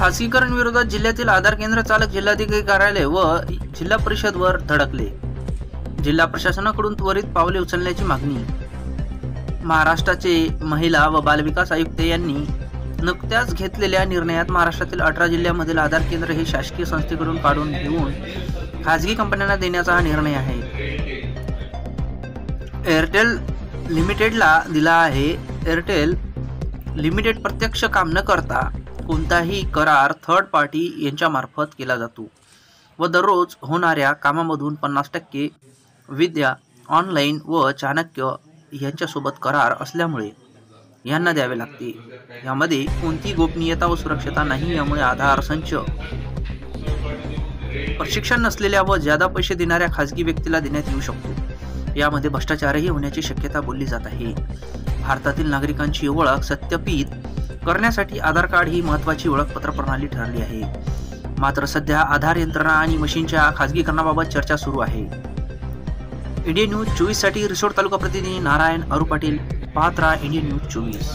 खासगीकरण विरोधात जिल्ह्यातील आधार केंद्र चालक जिल्हाधिकारी कार्यालय व जिल्हा परिषद वर धडकले। जिल्हा प्रशासनाकडून त्वरित पावले उचलण्याची मागणी। महाराष्ट्राचे महिला व बालविकास आयुक्त यांनी नुकत्याच घेतलेल्या निर्णयात महाराष्ट्रातील 18 जिल्ह्यांमधील आधार केंद्र हे शासकीय संस्थेकडून काढून घेऊन खासगी कंपन्यांना देण्याचा हा निर्णय आहे। एअरटेल लिमिटेडला दिला आहे। एअरटेल लिमिटेड प्रत्यक्ष काम न करता कोणताही करार थर्ड पार्टी यांच्यामार्फत केला जातो व दररोज होणाऱ्या कामामधून 50% विद्या ऑनलाईन व चाणक्य यांच्यासोबत करार असल्यामुळे यांना द्यावे लागते। यामध्ये कोणती गोपनीयता व सुरक्षता नाही। यामुळे आधार संच प्रशिक्षण नसलेल्या व ज्यादा पैसे देणाऱ्या खासगी व्यक्तीला देण्यात येऊ शकतो। यामध्ये भ्रष्टाचारही होण्याची शक्यता बोलली जात आहे। भारतातील नागरिकांची ओळख सत्यापित करण्यासाठी आधार कार्ड ही महत्त्वाची ओळखपत्र प्रणाली ठरली आहे। मात्र सध्या आधार यंत्रणा आणि मशीनच्या खासगीकरणाबाबत चर्चा सुरू आहे। इंडिया न्यूज 24 साठी रिसोड तालुका प्रतिनिधी नारायण अरू पाटील, पात्रा, इंडिया न्यूज 24।